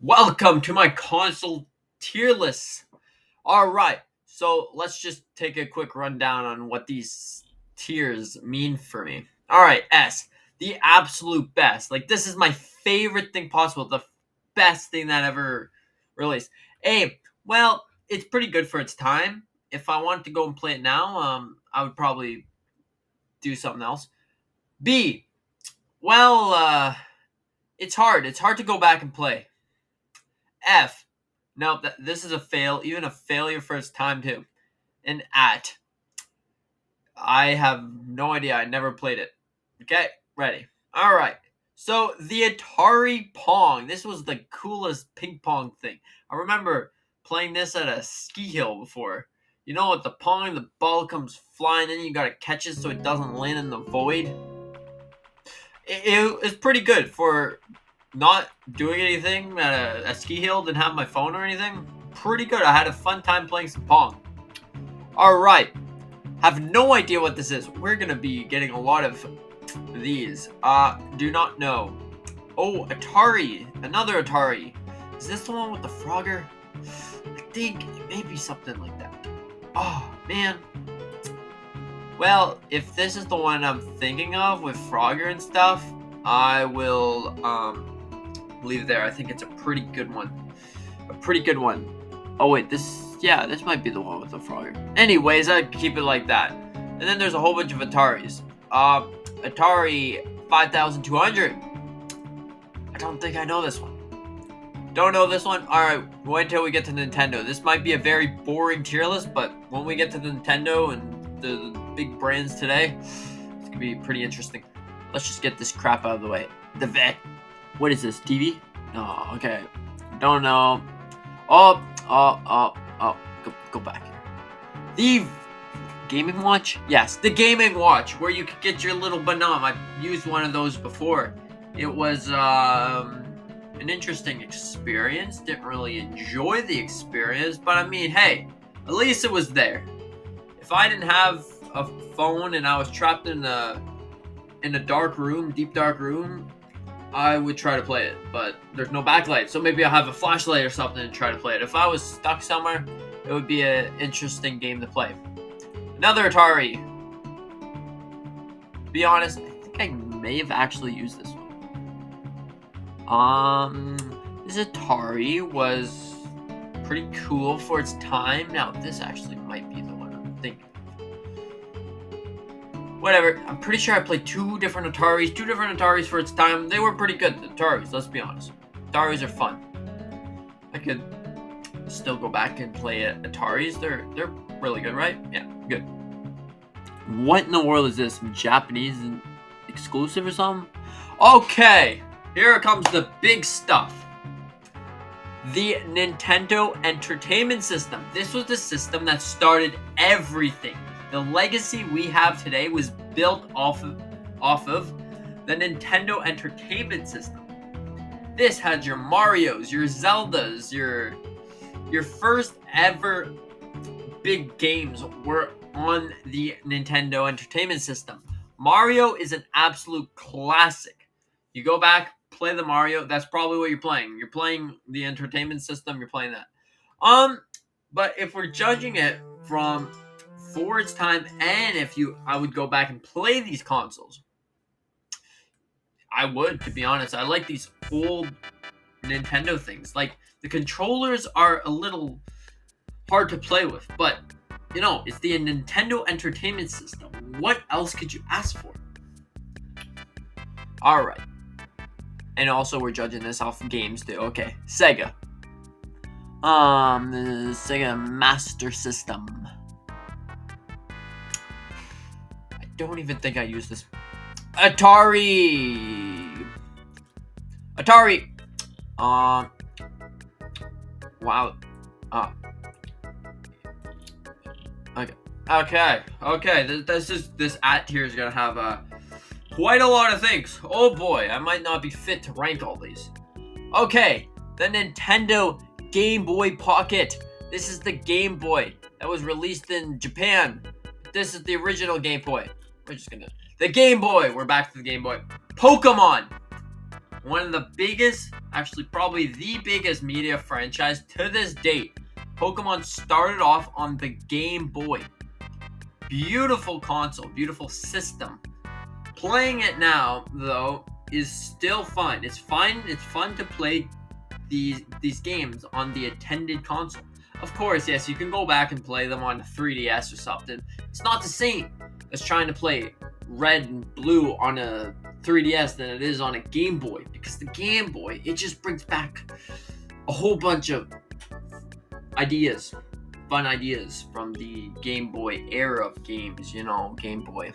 Welcome to my console tier list. All right, so let's just take a quick rundown on what these tiers mean for me. All right, S, the absolute best. Like this is my favorite thing possible. The best thing that ever released. A, well, it's pretty good for its time. If I wanted to go and play it now, I would probably do something else. B, well, it's hard. It's hard to go back and play. F, no, this is a fail, even a failure for its time too. And at, I have no idea. I never played it. Okay, ready. All right. So the Atari Pong. This was the coolest ping pong thing. I remember playing this at a ski hill before. You know, with the pong, the ball comes flying in. You gotta catch it so it doesn't land in the void. It's pretty good for not doing anything at a ski hill. Didn't have my phone or anything. Pretty good. I had a fun time playing some Pong. All right. Have no idea what this is. We're gonna be getting a lot of these. Do not know. Oh, Atari. Another Atari. Is this the one with the Frogger? I think it may be something like that. Oh, man. Well, if this is the one I'm thinking of with Frogger and stuff, I will leave it there. I think it's a pretty good one. A pretty good one. Oh wait, this might be the one with the Frogger. Anyways, I keep it like that. And then there's a whole bunch of Ataris. Atari 5200. I don't think I know this one. Don't know this one? Alright, wait until we get to Nintendo. This might be a very boring tier list, but when we get to Nintendo and the big brands today, it's gonna be pretty interesting. Let's just get this crap out of the way. The vet. What is this? TV? Oh, okay. Don't know. Go back here. The gaming watch? Yes, the gaming watch where you could get your little banana. I used one of those before. It was an interesting experience. Didn't really enjoy the experience, but I mean, hey, at least it was there. If I didn't have a phone and I was trapped in a dark room, deep dark room, I would try to play it, but there's no backlight, so maybe I'll have a flashlight or something and try to play it. If I was stuck somewhere, it would be an interesting game to play. Another Atari. To be honest, I think I may have actually used this one. This Atari was pretty cool for its time. Now, this actually might be the one I'm thinking. Whatever, I'm pretty sure I played two different Ataris for its time. They were pretty good, the Ataris, let's be honest. Ataris are fun. I could still go back and play Ataris. They're really good, right? Yeah, good. What in the world is this? Japanese exclusive or something? Okay, here comes the big stuff. The Nintendo Entertainment System. This was the system that started everything. The legacy we have today was built off of the Nintendo Entertainment System. This had your Marios, your Zeldas, your first ever big games were on the Nintendo Entertainment System. Mario is an absolute classic. You go back, play the Mario, that's probably what you're playing. You're playing the Entertainment System, you're playing that. But if we're judging it from for its time, and I would go back and play these consoles. I would, to be honest. I like these old Nintendo things. Like, the controllers are a little hard to play with, but, you know, it's the Nintendo Entertainment System. What else could you ask for? Alright. And also, we're judging this off games, too. Okay, Sega. The Sega Master System. Don't even think I used this. Atari. Wow. Okay. This at here is gonna have quite a lot of things. Oh boy, I might not be fit to rank all these. Okay, the Nintendo Game Boy Pocket. This is the Game Boy that was released in Japan. This is the original Game Boy. We're just gonna... The Game Boy! We're back to the Game Boy. Pokemon! One of the biggest, actually probably the biggest media franchise to this date. Pokemon started off on the Game Boy. Beautiful console, beautiful system. Playing it now, though, is still fun. It's fun to play these games on the attended console. Of course, yes, you can go back and play them on a 3DS or something. It's not the same as trying to play red and blue on a 3DS than it is on a Game Boy, because the Game Boy, it just brings back a whole bunch of ideas, fun ideas from the Game Boy era of games, Game Boy.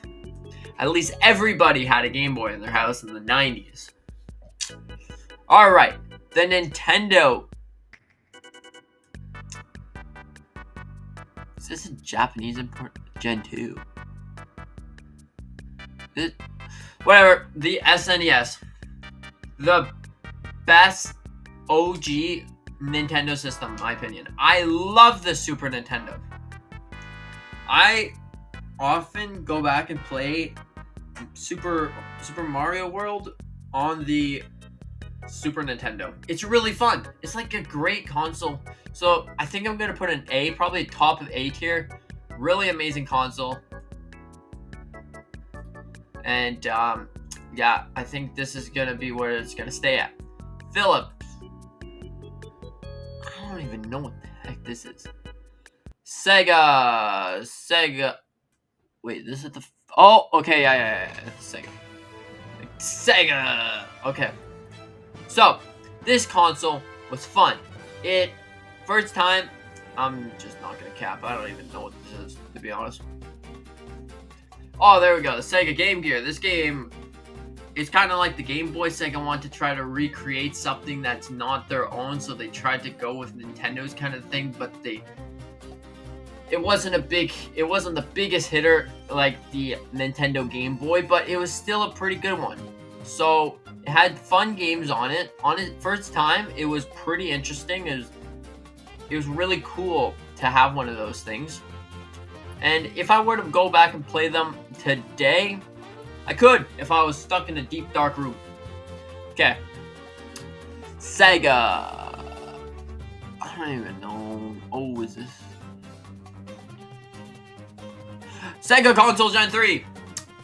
At least everybody had a Game Boy in their house in the 90s. Alright, the Nintendo. Is this a Japanese import? Gen 2. Whatever, the SNES. The best OG Nintendo system, in my opinion. I love the Super Nintendo. I often go back and play Super Mario World on the Super Nintendo. It's really fun. It's like a great console. So I think I'm gonna put an A, probably top of A tier. Really amazing console. And yeah, I think this is gonna be where it's gonna stay at. Philip. I don't even know what the heck this is. Sega. Wait, this is the. Oh, okay, yeah. Sega. Okay. So, this console was fun. First time, I'm just not gonna cap. I don't even know what this is, to be honest. Oh, there we go. The Sega Game Gear. This game, it's kind of like the Game Boy. Sega wanted to try to recreate something that's not their own, so they tried to go with Nintendo's kind of thing, but it wasn't the biggest hitter like the Nintendo Game Boy, but it was still a pretty good one. So it had fun games on it. On its first time, it was pretty interesting. It was really cool to have one of those things. And if I were to go back and play them today, I could if I was stuck in a deep dark room. Okay. Sega. I don't even know. Oh, is this? Sega Console Gen 3.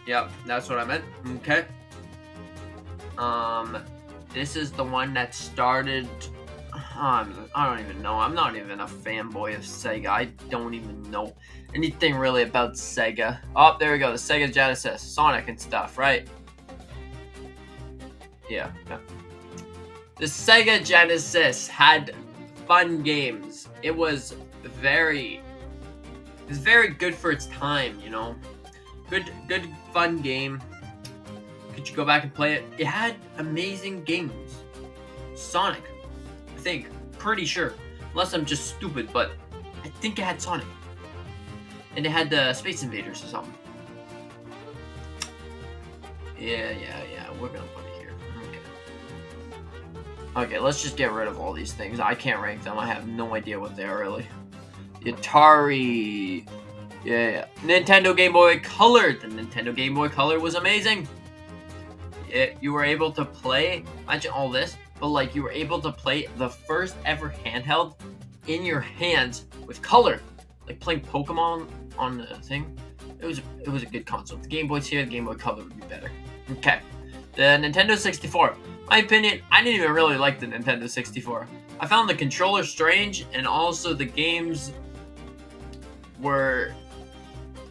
Yep, that's what I meant. Okay. This is the one that started. I don't even know. I'm not even a fanboy of Sega. I don't even know anything really about Sega. Oh, there we go. The Sega Genesis, Sonic and stuff, right? Yeah. The Sega Genesis had fun games. It was very good for its time, Good fun game. Could you go back and play it? It had amazing games. Sonic, I think. Pretty sure. Unless I'm just stupid, but I think it had Sonic. And it had the Space Invaders or something. Yeah. We're gonna put it here. Okay, let's just get rid of all these things. I can't rank them. I have no idea what they are, really. The Atari. Yeah. Nintendo Game Boy Color. The Nintendo Game Boy Color was amazing. You were able to play, imagine all this, but you were able to play the first ever handheld in your hands with color. Like playing Pokemon on the thing. It was a good console. The Game Boy's here, the Game Boy Color would be better. Okay. The Nintendo 64. My opinion, I didn't even really like the Nintendo 64. I found the controller strange, and also the games were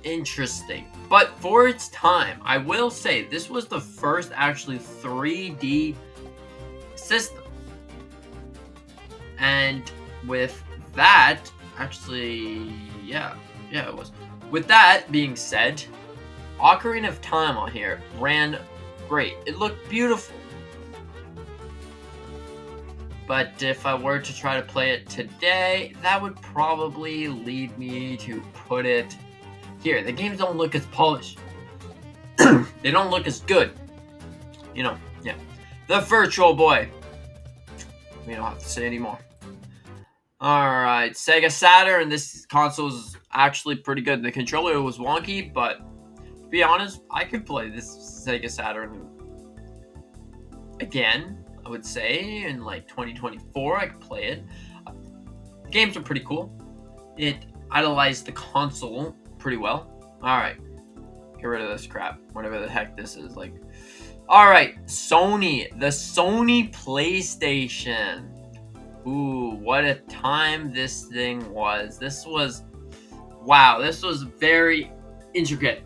interesting. But for its time, I will say this was the first actually 3D system. And with that, actually, yeah, it was. With that being said, Ocarina of Time on here ran great. It looked beautiful. But if I were to try to play it today, that would probably lead me to put it here. The games don't look as polished. They don't look as good. Yeah. The Virtual Boy. We don't have to say anymore. Alright, Sega Saturn. This console is actually pretty good. The controller was wonky, but to be honest, I could play this Sega Saturn again. I would say. In like 2024, I could play it. Games are pretty cool. It idolized the console pretty well. Alright. Get rid of this crap. Whatever the heck this is. Like. Alright. Sony. The Sony PlayStation. Ooh, what a time this thing was. This was... Wow, this was very intricate.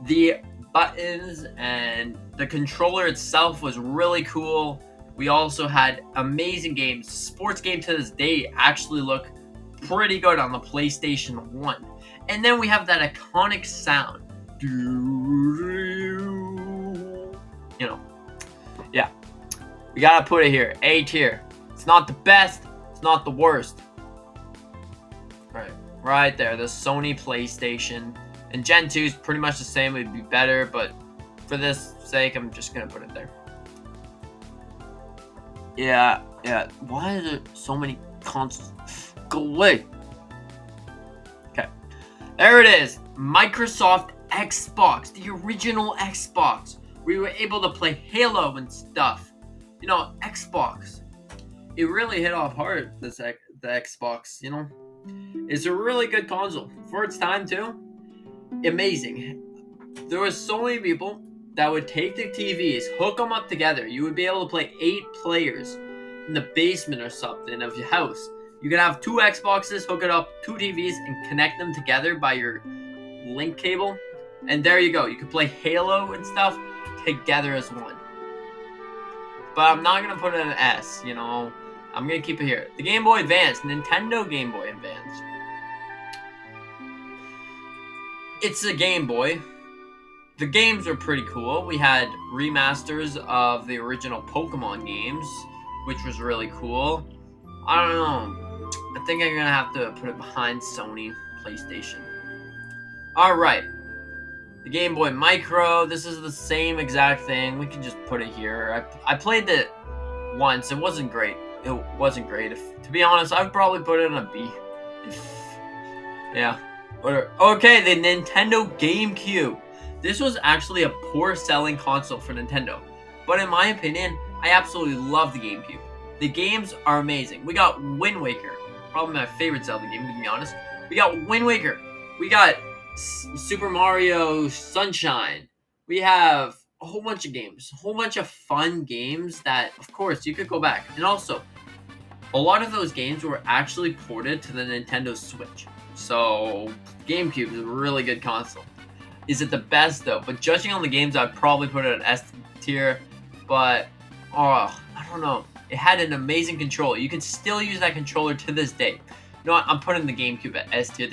The buttons and the controller itself was really cool. We also had amazing games. Sports games to this day actually look pretty good on the PlayStation 1. And then we have that iconic sound. You know. Yeah. We gotta put it here. A tier. It's not the best. It's not the worst. Right there. The Sony PlayStation. And Gen 2 is pretty much the same. It would be better. But for this sake, I'm just gonna put it there. Yeah. Why are there so many consoles? Go away. Okay. There it is. Microsoft Xbox. The original Xbox. We were able to play Halo and stuff. You know, Xbox. It really hit off hard, the Xbox, you know. It's a really good console. For its time, too. Amazing. There was so many people that would take the TVs, hook them up together. You would be able to play 8 players in the basement or something of your house. You could have 2 Xboxes, hook it up, 2 TVs, and connect them together by your link cable. And there you go. You could play Halo and stuff together as one. But I'm not going to put it in an S, you know. I'm going to keep it here. The Game Boy Advance. Nintendo Game Boy Advance. It's a Game Boy. The games were pretty cool. We had remasters of the original Pokemon games, which was really cool. I don't know. I think I'm going to have to put it behind Sony PlayStation. Alright. The Game Boy Micro. This is the same exact thing. We can just put it here. I played it once. It wasn't great. It wasn't great. To be honest, I'd probably put it in a B. Yeah. Okay, the Nintendo GameCube. This was actually a poor selling console for Nintendo. But in my opinion, I absolutely love the GameCube. The games are amazing. We got Wind Waker. Probably my favorite Zelda game, to be honest. We got Wind Waker. We got Super Mario Sunshine. We have a whole bunch of games. A whole bunch of fun games that, of course, you could go back. And also, a lot of those games were actually ported to the Nintendo Switch. So, GameCube is a really good console. Is it the best, though? But judging on the games, I'd probably put it at S tier. But, I don't know. It had an amazing controller. You can still use that controller to this day. You know what? I'm putting the GameCube at S tier.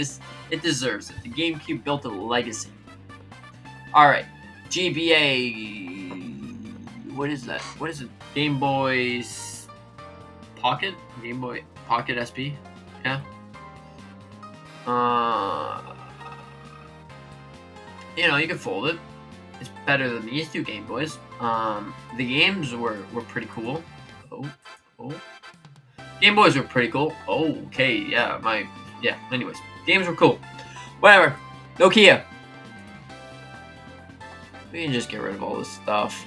It deserves it. The GameCube built a legacy. Alright. GBA. What is that? What is it? Game Boy's Pocket? Game Boy Pocket SP? Yeah. You know, you can fold it. It's better than these 2 Game Boys. The games were pretty cool. Oh. Game Boys were pretty cool. Oh, okay, yeah, anyways. Games were cool. Whatever. Nokia. We can just get rid of all this stuff.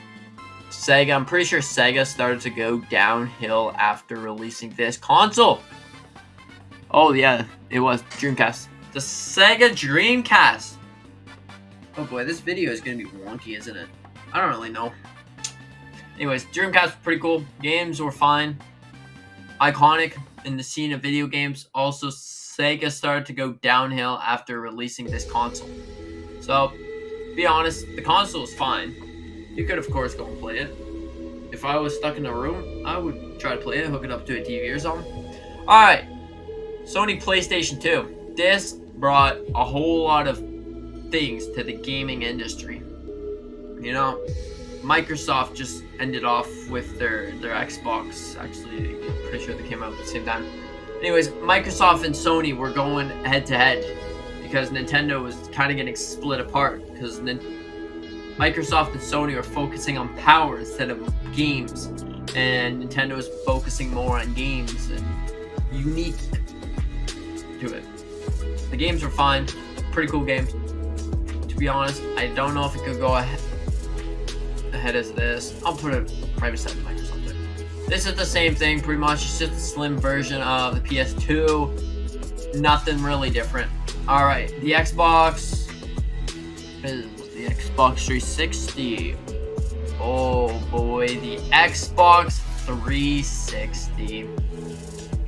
Sega. I'm pretty sure Sega started to go downhill after releasing this console. Oh, yeah, it was Dreamcast. The Sega Dreamcast. Oh boy, this video is going to be wonky, isn't it? I don't really know. Anyways, Dreamcast was pretty cool. Games were fine. Iconic in the scene of video games. Also, Sega started to go downhill after releasing this console. So, to be honest, the console is fine. You could, of course, go and play it. If I was stuck in a room, I would try to play it, hook it up to a TV or something. Alright, Sony PlayStation 2. This brought a whole lot of things to the gaming industry. You know, Microsoft just ended off with their Xbox. Actually, I'm pretty sure they came out at the same time. Anyways, Microsoft and Sony were going head to head because Nintendo was kind of getting split apart because Microsoft and Sony were focusing on power instead of games, and Nintendo was focusing more on games and unique to it. The games were fine, pretty cool games. To be honest, I don't know if it could go ahead as this. I'll put it right beside Microsoft. This is the same thing, pretty much. It's just a slim version of the PS2. Nothing really different. Alright, the Xbox is the Xbox 360. Oh boy, the Xbox 360.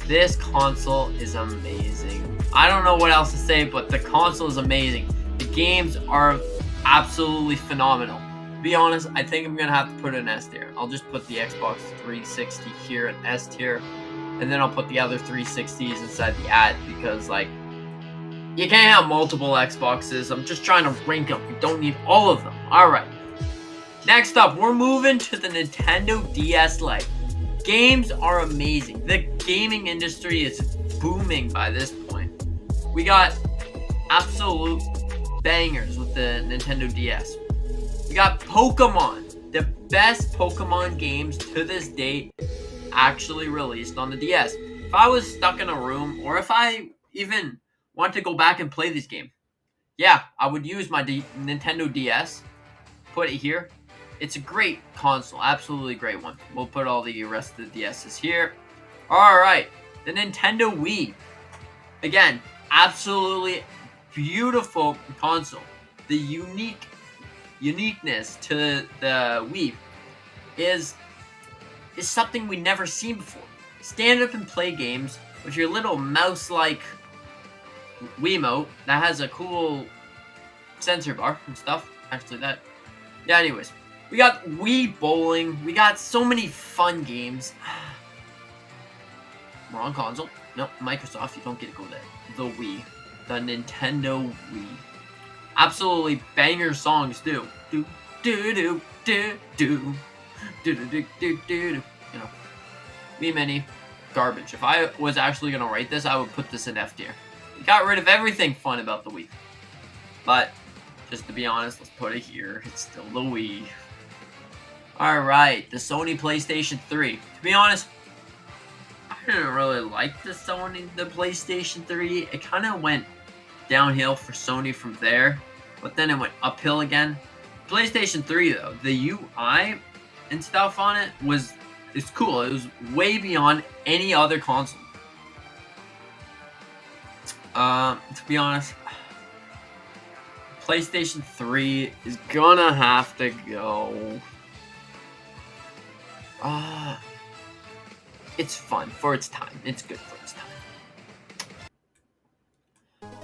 This console is amazing. I don't know what else to say, but the console is amazing. The games are absolutely phenomenal. To be honest, I think I'm gonna have to put an S tier. I'll just put the Xbox 360 here in S tier, and then I'll put the other 360s inside the at, because like, you can't have multiple Xboxes. I'm just trying to rank them. You don't need all of them. Alright. Next up, we're moving to the Nintendo DS Lite. Games are amazing. The gaming industry is booming by this point. We got absolute bangers with the Nintendo DS. We got Pokemon. The best Pokemon games to this date actually released on the DS. If I was stuck in a room, or if I even want to go back and play this game, yeah, I would use my Nintendo DS, put it here. It's a great console, absolutely great one. We'll put all the rest of the DSs here. Alright, the Nintendo Wii. Again, absolutely beautiful console. The uniqueness to the Wii is something we've never seen before. Stand up and play games with your little mouse-like Wiimote that has a cool sensor bar and stuff. Actually, that... Yeah, anyways. We got Wii Bowling. We got so many fun games. Wrong console. Nope, Microsoft. You don't get to go there. The Wii. The Nintendo Wii. Absolutely banger songs, too. Do, do, do, do, do. Do, do, do, do, do. You know. Wii Mini. Garbage. If I was actually going to rate this, I would put this in F tier. We got rid of everything fun about the Wii. But, just to be honest, let's put it here. It's still the Wii. Alright, the Sony PlayStation 3. To be honest, I didn't really like the PlayStation 3. It kind of went downhill for Sony from there, but then it went uphill again. PlayStation 3 though, the UI and stuff on it it's cool. It was way beyond any other console. To be honest, PlayStation 3 is gonna have to go. It's fun for its time. It's good for its time.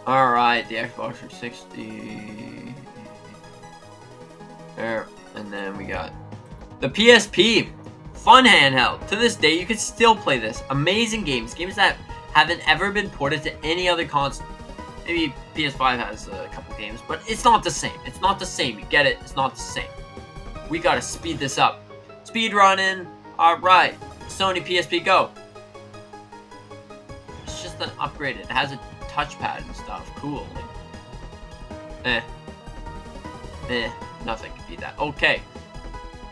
Alright, the Xbox 360. There. And then we got the PSP. Fun handheld. To this day, you can still play this. Amazing games. Games that haven't ever been ported to any other console. Maybe PS5 has a couple games, but it's not the same. It's not the same. You get it? It's not the same. We gotta speed this up. Speed running. Alright. Sony PSP Go. It's just an upgrade. It has a touchpad and stuff. Cool. Like, nothing can beat that. Okay.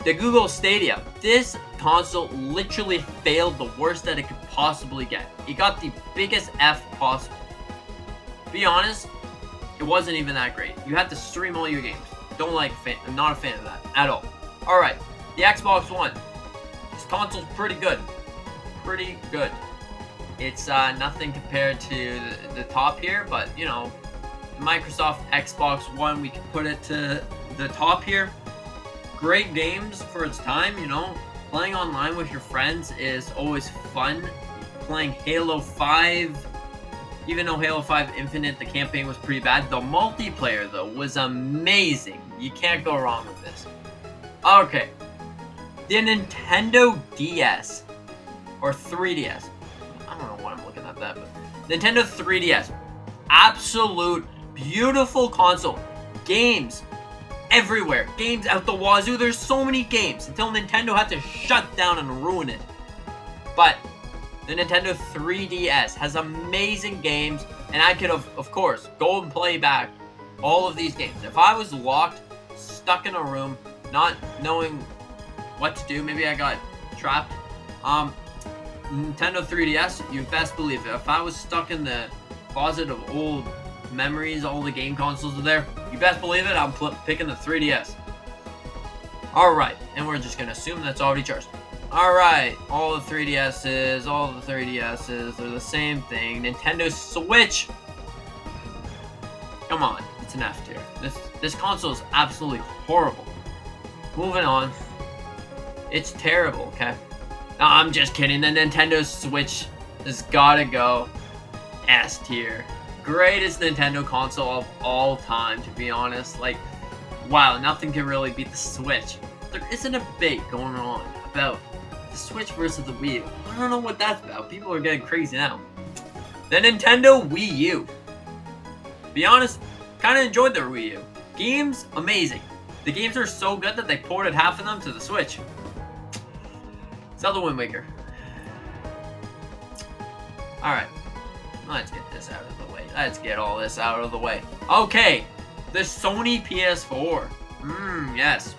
The Google Stadia. This console literally failed the worst that it could possibly get. It got the biggest F possible. To be honest, it wasn't even that great. You had to stream all your games. I'm not a fan of that at all. Alright, the Xbox One. This console's pretty good. Pretty good. It's nothing compared to the top here, but you know, the Microsoft Xbox One, we can put it to the top here. Great games for its time, you know. Playing online with your friends is always fun. Playing Halo 5, even though Halo 5 Infinite, the campaign was pretty bad. The multiplayer, though, was amazing. You can't go wrong with this. Okay. The Nintendo DS. Or 3DS. I don't know why I'm looking at that, but... Nintendo 3DS. Absolute beautiful console. Games everywhere. Games out the wazoo. There's so many games until Nintendo had to shut down and ruin it. But the Nintendo 3DS has amazing games, and I could, of course, go and play back all of these games. If I was locked, stuck in a room, not knowing what to do, maybe I got trapped, Nintendo 3DS, you best believe it. If I was stuck in the closet of old memories, all the game consoles are there, you best believe it, I'm picking the 3DS. Alright, and we're just gonna assume that's already charged. Alright, all the 3DSs, they're the same thing. Nintendo Switch! Come on, it's an F tier. This console is absolutely horrible. Moving on. It's terrible, okay? No, I'm just kidding. The Nintendo Switch has gotta go S tier. Greatest Nintendo console of all time, to be honest. Like, wow, nothing can really beat the Switch. There is a debate going on about the Switch versus the Wii U. I don't know what that's about. People are getting crazy now. The Nintendo Wii U. Be honest, kind of enjoyed the Wii U. Games, amazing. The games are so good that they ported half of them to the Switch. Zelda Wind Waker. Alright. Let's get this out of the way. Let's get all this out of the way. Okay. The Sony PS4. Yes.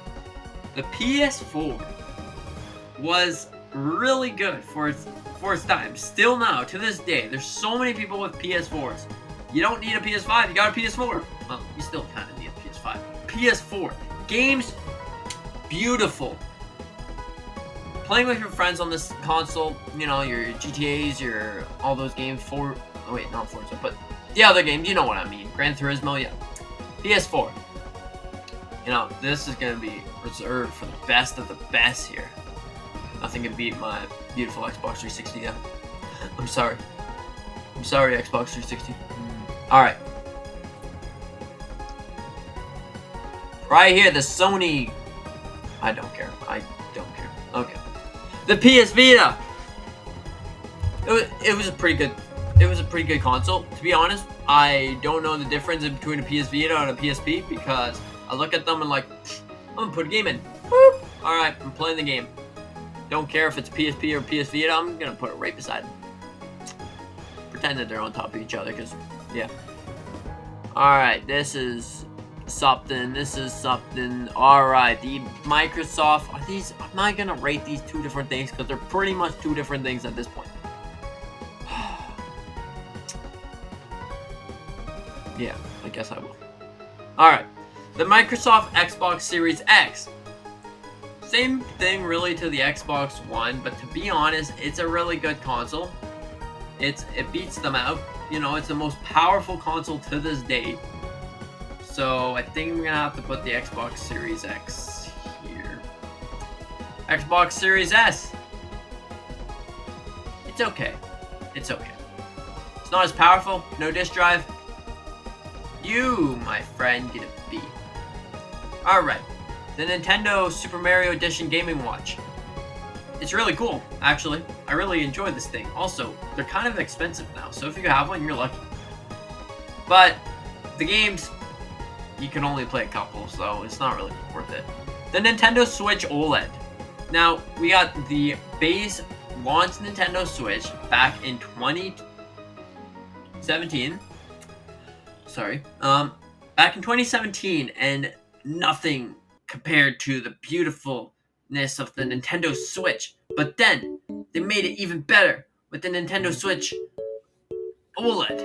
The PS4 was really good for its time. Still now, to this day, there's so many people with PS4s. You don't need a PS5, you got a PS4. Well, you still kind of need a PS5. PS4. Games, beautiful. Playing with your friends on this console, you know, your GTAs, your all those games, oh wait, not Forza, but the other games, you know what I mean. Gran Turismo, yeah. PS4. You know, this is going to be reserved for the best of the best here. Nothing can beat my beautiful Xbox 360, yeah. I'm sorry. I'm sorry, Xbox 360. Alright. Right here, the Sony... I don't care. I don't care. Okay. The PS Vita! It was a pretty good... It was a pretty good console. To be honest, I don't know the difference between a PS Vita and a PSP because I look at them and like, I'm gonna put a game in. Boop. Alright, I'm playing the game. Don't care if it's PSP or PS Vita, I'm gonna put it right beside them. Pretend that they're on top of each other, because, yeah. Alright, this is something, Alright, the Microsoft, I'm not gonna rate these two different things, because they're pretty much two different things at this point. Yeah, I guess I will. Alright, the Microsoft Xbox Series X. Same thing really to the Xbox One, but to be honest, it's a really good console. It beats them out. You know, it's the most powerful console to this day. So I think we're gonna have to put the Xbox Series X here. Xbox Series S. It's okay. It's okay. It's not as powerful. No disk drive. You, my friend, get a B. Alright. The Nintendo Super Mario Edition Gaming Watch. It's really cool, actually. I really enjoy this thing. Also, they're kind of expensive now, so if you have one, you're lucky. But the games, you can only play a couple, so it's not really worth it. The Nintendo Switch OLED. Now, we got the base launched Nintendo Switch back in 2017. Sorry. Back in 2017, and nothing compared to the beautifulness of the Nintendo Switch. But then, they made it even better with the Nintendo Switch OLED.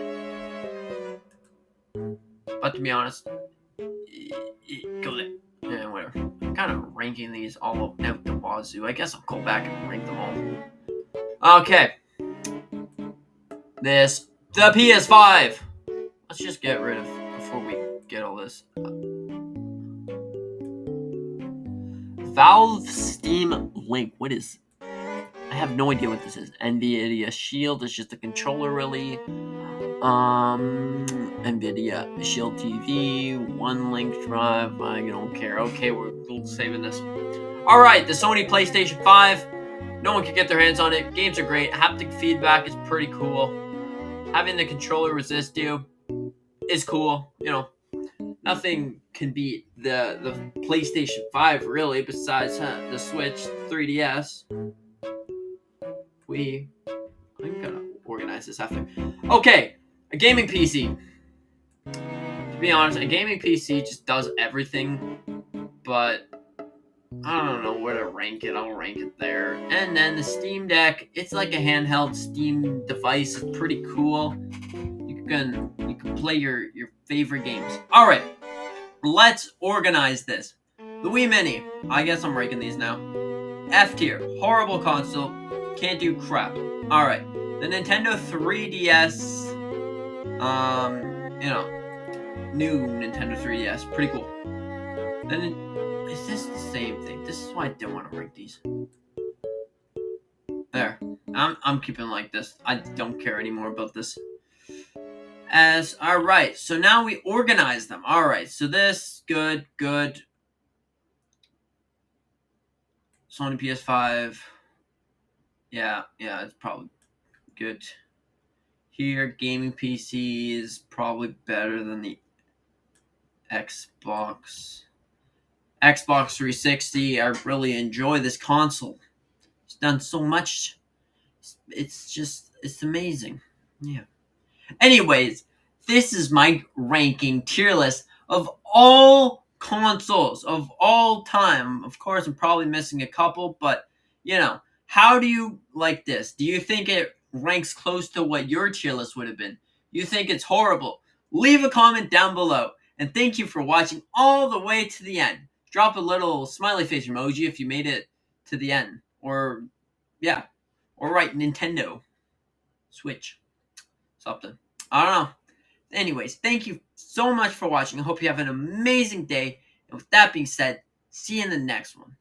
But to be honest, go there. Yeah, whatever. I'm kind of ranking these all out the wazoo. I guess I'll go back and rank them all. Okay. The PS5. Let's just get rid of, before we get all this. Valve Steam Link. What is... I have no idea what this is. NVIDIA Shield is just a controller, really. NVIDIA Shield TV. One link drive. I don't care. Okay, we're saving this. Alright, the Sony PlayStation 5. No one can get their hands on it. Games are great. Haptic feedback is pretty cool. Having the controller resist you is cool. You know, nothing can beat the PlayStation 5, really, besides the Switch, 3DS. I'm gonna organize this after. Okay, a gaming PC. To be honest, a gaming PC just does everything, but I don't know where to rank it. I'll rank it there. And then the Steam Deck, it's like a handheld Steam device. It's pretty cool. You can play your favorite games. Alright, let's organize this. The Wii Mini. I guess I'm ranking these now. F tier. Horrible console. Can't do crap. Alright. The Nintendo 3DS. New Nintendo 3DS. Pretty cool. Then, is this the same thing? This is why I didn't want to rank these. There. I'm keeping like this. I don't care anymore about this. Alright, so now we organize them. Alright, so this, good. Sony PS5. Yeah, it's probably good. Here, gaming PC is probably better than the Xbox. Xbox 360, I really enjoy this console. It's done so much. It's amazing. Yeah. Anyways, this is my ranking tier list of all consoles of all time. Of course, I'm probably missing a couple, but how do you like this? Do you think it ranks close to what your tier list would have been? You think it's horrible? Leave a comment down below. And thank you for watching all the way to the end. Drop a little smiley face emoji if you made it to the end. Or write Nintendo Switch. Something. I don't know. Anyways, thank you so much for watching. I hope you have an amazing day. And with that being said, see you in the next one.